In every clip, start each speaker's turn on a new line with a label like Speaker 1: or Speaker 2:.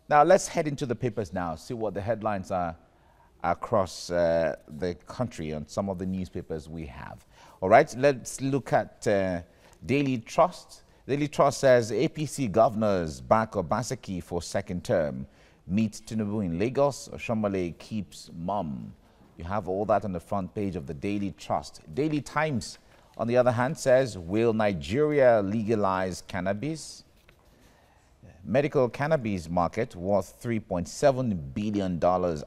Speaker 1: Now, let's head into the papers now, see what the headlines are across the country on some of the newspapers we have. All right, let's look at Daily Trust. Daily Trust says APC governors back Obaseki for second term. Meet Tinubu in Lagos. Oshomole keeps mum. You have all that on the front page of the Daily Trust. Daily Times, on the other hand, says, will Nigeria legalize cannabis? Medical cannabis market worth $3.7 billion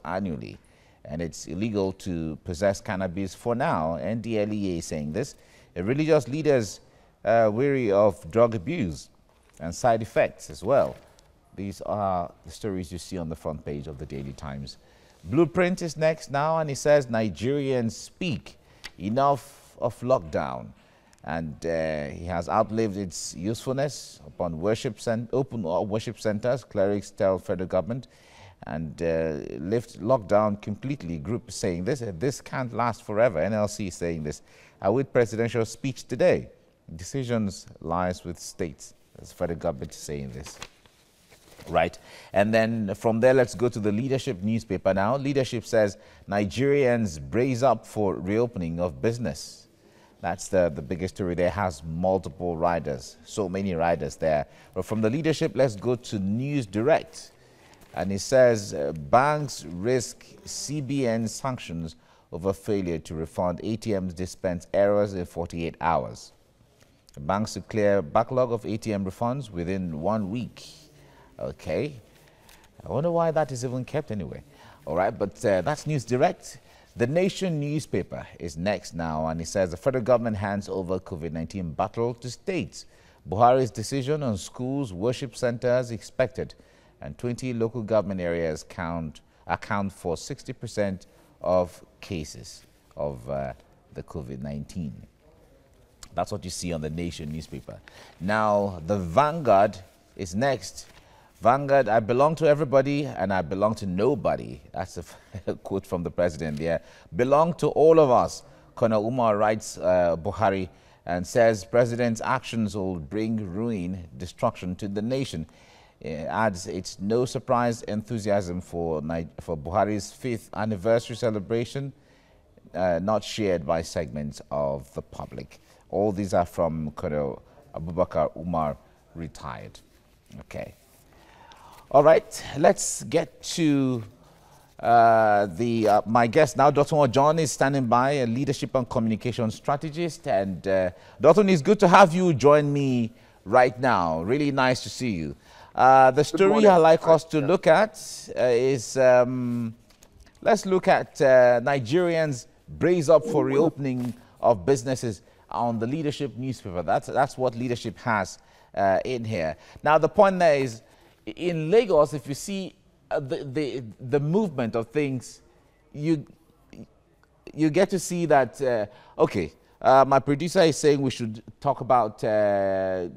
Speaker 1: annually, and it's illegal to possess cannabis for now. NDLEA is saying this. Religious leaders weary of drug abuse and side effects as well. These are the stories you see on the front page of the Daily Times. Blueprint is next now, and it says Nigerians speak enough of lockdown. And he has outlived its usefulness upon open worship centers. Clerics tell federal government and lift lockdown completely. Group saying this. This can't last forever. NLC is saying this. With presidential speech today. Decisions lies with states. That's federal government saying this. Right. And then from there, let's go to the Leadership newspaper now. Leadership says Nigerians brace up for reopening of business. That's the biggest story. There has multiple riders, so many riders there. But from the Leadership, let's go to News Direct. And it says banks risk CBN sanctions over failure to refund ATMs dispense errors in 48 hours. The banks to clear backlog of ATM refunds within 1 week. Okay. I wonder why that is even kept anyway. All right, but that's News Direct. The Nation newspaper is next now, and it says the federal government hands over COVID-19 battle to states. Buhari's decision on schools, worship centers expected, and 20 local government areas account for 60% of cases of the COVID-19. That's what you see on the Nation newspaper. Now, the Vanguard is next. Vanguard, I belong to everybody and I belong to nobody. That's a quote from the president there. Belong to all of us. Colonel Umar writes Buhari and says president's actions will bring ruin, destruction to the nation. Adds it's no surprise enthusiasm for Buhari's 5th anniversary celebration, not shared by segments of the public. All these are from Colonel Abubakar Umar, retired. Okay. All right, let's get to my guest now. Dr. John is standing by, a leadership and communication strategist. And Dr. it's good to have you join me right now. Really nice to see you. The story I'd like us to look at is, let's look at Nigerians brace up for reopening of businesses on the Leadership newspaper. That's what Leadership has in here. Now, the point there is, in Lagos, if you see the movement of things, you get to see that, okay, my producer is saying we should talk about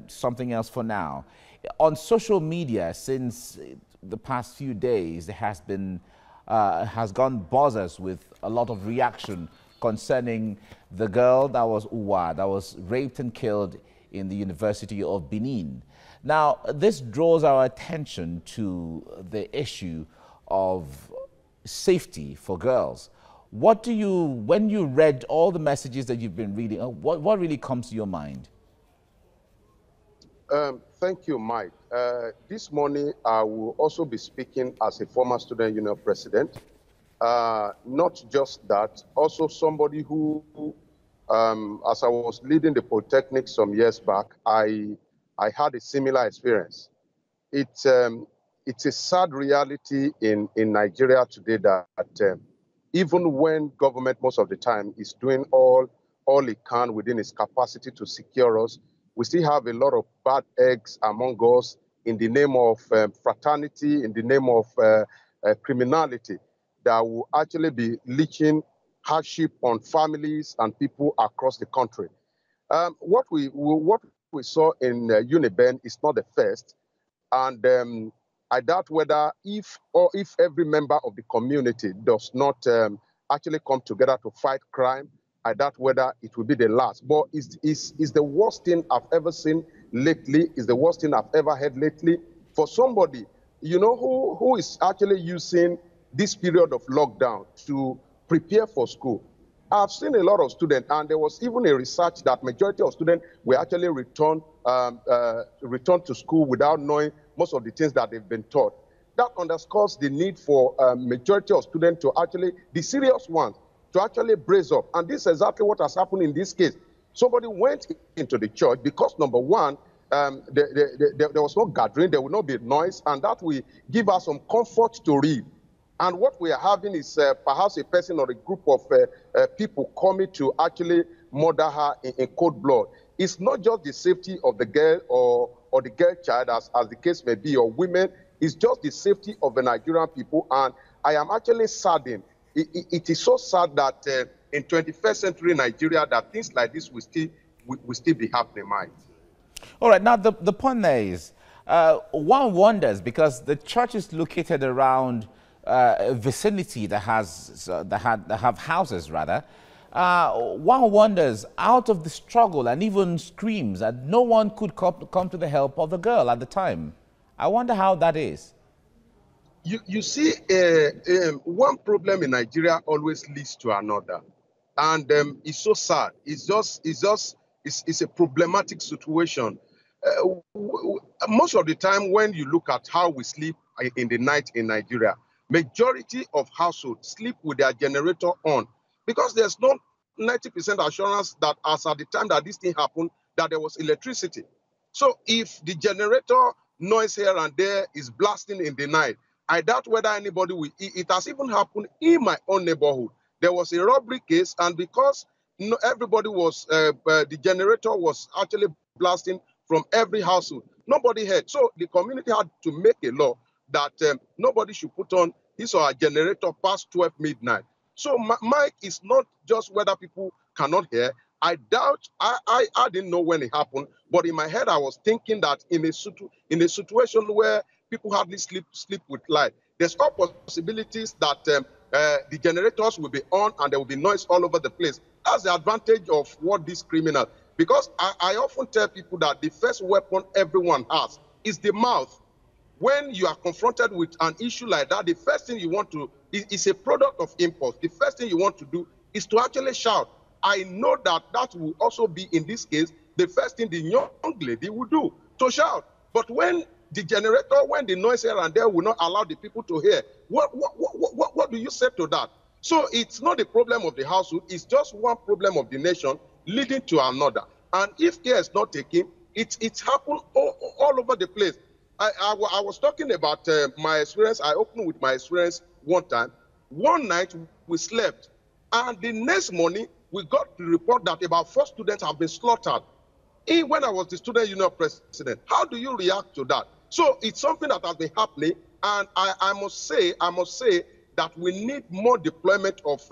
Speaker 1: something else for now. On social media, since the past few days, there has been, has gone buzzers with a lot of reaction concerning the girl that was Uwa, that was raped and killed in the University of Benin. Now, this draws our attention to the issue of safety for girls. What do you, when you read all the messages that you've been reading, what really comes to your mind?
Speaker 2: Thank you, Mike. This morning, I will also be speaking as a former student union president. Not just that, also somebody who, as I was leading the Polytechnic some years back, I had a similar experience. It's a sad reality in Nigeria today that even when government most of the time is doing all it can within its capacity to secure us, we still have a lot of bad eggs among us in the name of fraternity, in the name of criminality that will actually be leaching hardship on families and people across the country. What we saw in Uniben is not the first, and I doubt whether if every member of the community does not actually come together to fight crime, I doubt whether it will be the last. But it's the worst thing I've ever seen lately, is the worst thing I've ever heard lately. For somebody, you know, who is actually using this period of lockdown to prepare for school. I've seen a lot of students, and there was even a research that majority of students will actually return to school without knowing most of the things that they've been taught. That underscores the need for majority of students to actually, the serious ones, to actually brace up. And this is exactly what has happened in this case. Somebody went into the church because, number one, there was no gathering, there will not be noise, and that will give us some comfort to read. And what we are having is perhaps a person or a group of people coming to actually murder her in cold blood. It's not just the safety of the girl or the girl child, as the case may be, or women. It's just the safety of the Nigerian people. And I am actually saddened. It is so sad that in 21st century Nigeria, that things like this will still be happening, Mike.
Speaker 1: All right. Now, the point there is, one wonders, because the church is located around a vicinity that have houses, rather. One wonders, out of the struggle and even screams, that no one could come to the help of the girl at the time. I wonder how that is.
Speaker 2: You see, one problem in Nigeria always leads to another, and it's so sad. It's a problematic situation. Most of the time, when you look at how we sleep in the night in Nigeria, majority of households sleep with their generator on, because there's no 90% assurance that as at the time that this thing happened, that there was electricity. So if the generator noise here and there is blasting in the night, I doubt whether anybody will. It has even happened in my own neighborhood. There was a robbery case, and because everybody was, the generator was actually blasting from every household, nobody heard. So the community had to make a law that nobody should put on his or her generator past 12 midnight. So Mike, is not just whether people cannot hear. I doubt, I didn't know when it happened, but in my head I was thinking that in a situation where people hardly sleep with light, there's all possibilities that the generators will be on and there will be noise all over the place. That's the advantage of what this criminal, because I often tell people that the first weapon everyone has is the mouth. When you are confronted with an issue like that, the first thing you want to, is a product of impulse. The first thing you want to do is to actually shout. I know that will also be, in this case, the first thing the young lady will do, to shout. But when the generator, when the noise here and there will not allow the people to hear, what do you say to that? So it's not the problem of the household, it's just one problem of the nation leading to another. And if care is not taken, it's happened all over the place. I was talking about my experience. I opened with my experience one time. One night we slept, and the next morning we got the report that about 4 students have been slaughtered. When I was the student union president, how do you react to that? So it's something that has been happening, and I must say that we need more deployment of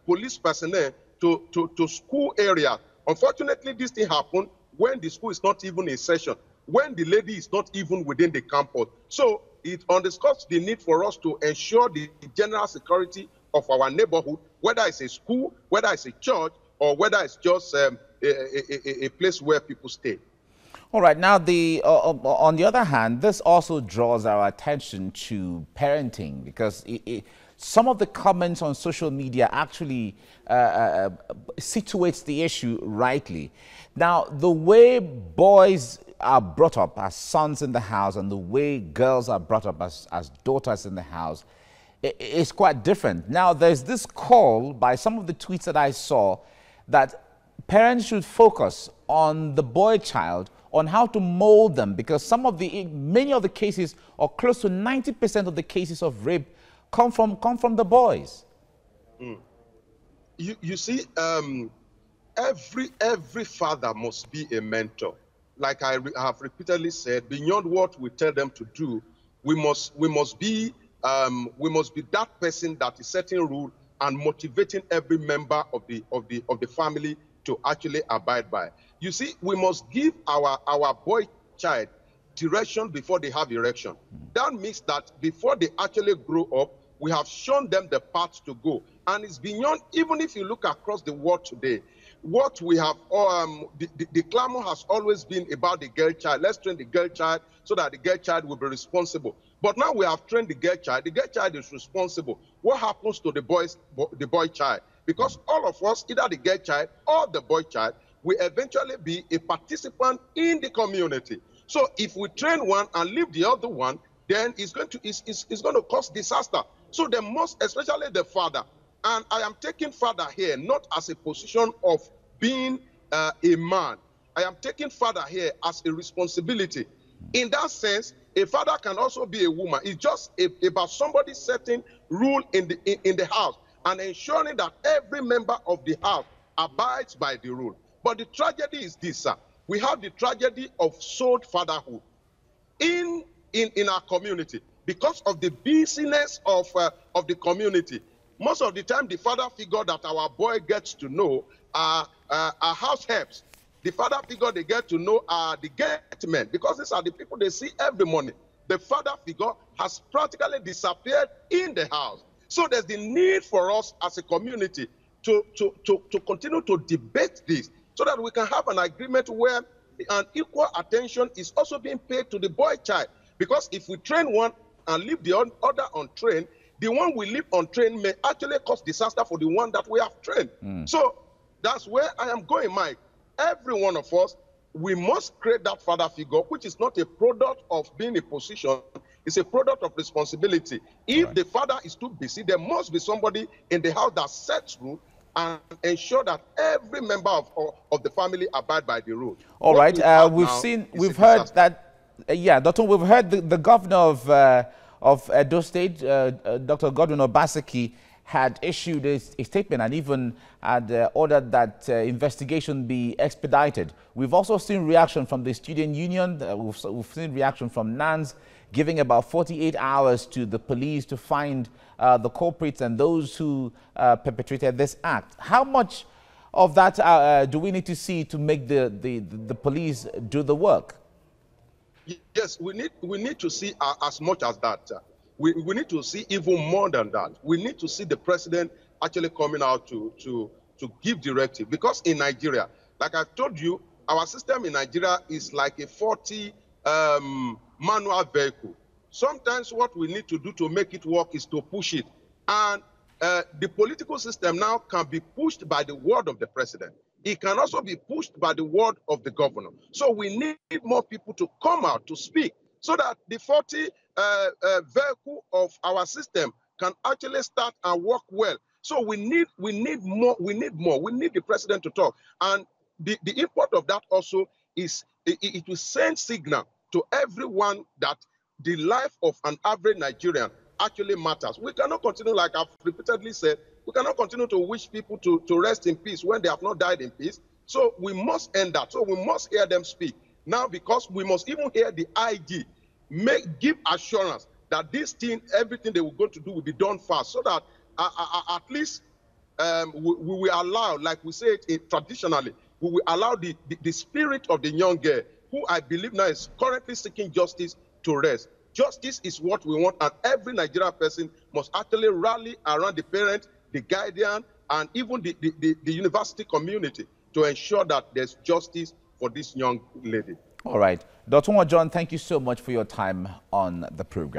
Speaker 2: police personnel to school areas. Unfortunately, this thing happened when the school is not even in session, when the lady is not even within the campus. So it underscores the need for us to ensure the general security of our neighborhood, whether it's a school, whether it's a church, or whether it's just a place where people stay.
Speaker 1: All right. Now, on the other hand, this also draws our attention to parenting, because some of the comments on social media actually situates the issue rightly. Now, the way boys are brought up as sons in the house and the way girls are brought up as daughters in the house is quite different. Now, there's this call by some of the tweets that I saw that parents should focus on the boy child, on how to mold them, because many of the cases, or close to 90% of the cases of rape, come from the boys.
Speaker 2: You see, every father must be a mentor. Like I have repeatedly said, beyond what we tell them to do, we must be that person that is setting rule and motivating every member of the family to actually abide by. You see, we must give our boy child direction before they have erection. That means that before they actually grow up, we have shown them the path to go. And it's beyond, even if you look across the world today, what we have, the clamor has always been about the girl child. Let's train the girl child so that the girl child will be responsible. But now we have trained the girl child. The girl child is responsible. What happens to the boy child? Because all of us, either the girl child or the boy child, will eventually be a participant in the community. So if we train one and leave the other one, then it's going to cause disaster. So they must, especially the father, and I am taking father here not as a position of being a man. I am taking father here as a responsibility. In that sense, a father can also be a woman. It's just about somebody setting rule in the house and ensuring that every member of the house abides by the rule. But the tragedy is this, sir. We have the tragedy of sold fatherhood in our community because of the busyness of the community. Most of the time, the father figure that our boy gets to know are house helps. The father figure they get to know are the gate men, because these are the people they see every morning. The father figure has practically disappeared in the house. So there's the need for us as a community to continue to debate this so that we can have an agreement where an equal attention is also being paid to the boy child. Because if we train one and leave the other untrained, the one we leave untrained may actually cause disaster for the one that we have trained. So that's where I am going, Mike. Every one of us, we must create that father figure, which is not a product of being a position, it's a product of responsibility. If the father is too busy, there must be somebody in the house that sets rules and ensure that every member of the family abide by the rule.
Speaker 1: All right, we've heard that, Doctor, we've heard the governor of Edo State, Dr. Godwin Obaseki, had issued a statement and even had ordered that investigation be expedited. We've also seen reaction from the student union. We've seen reaction from NANS, giving about 48 hours to the police to find the culprits and those who perpetrated this act. How much of that do we need to see to make the police do the work?
Speaker 2: Yes, we need to see as much as that. We need to see even more than that. We need to see the president actually coming out to give directive. Because in Nigeria, like I've told you, our system in Nigeria is like a 40 manual vehicle. Sometimes what we need to do to make it work is to push it. And the political system now can be pushed by the word of the president. It can also be pushed by the word of the governor. So we need more people to come out to speak so that the 40 vehicle of our system can actually start and work well. So we need more. We need the president to talk. And the import of that also is it will send signal to everyone that the life of an average Nigerian actually matters. We cannot continue, like I've repeatedly said, we cannot continue to wish people to rest in peace when they have not died in peace. So we must end that. So we must hear them speak. Now, because we must even hear the IG give assurance that this thing, everything they were going to do will be done fast, so that at least we will allow, like we say it traditionally, we will allow the spirit of the young girl, who I believe now is currently seeking justice, to rest. Justice is what we want, and every Nigerian person must actually rally around the parent, the guardian, and even the university community to ensure that there's justice for this young lady.
Speaker 1: All right. Dr. John, thank you so much for your time on the program.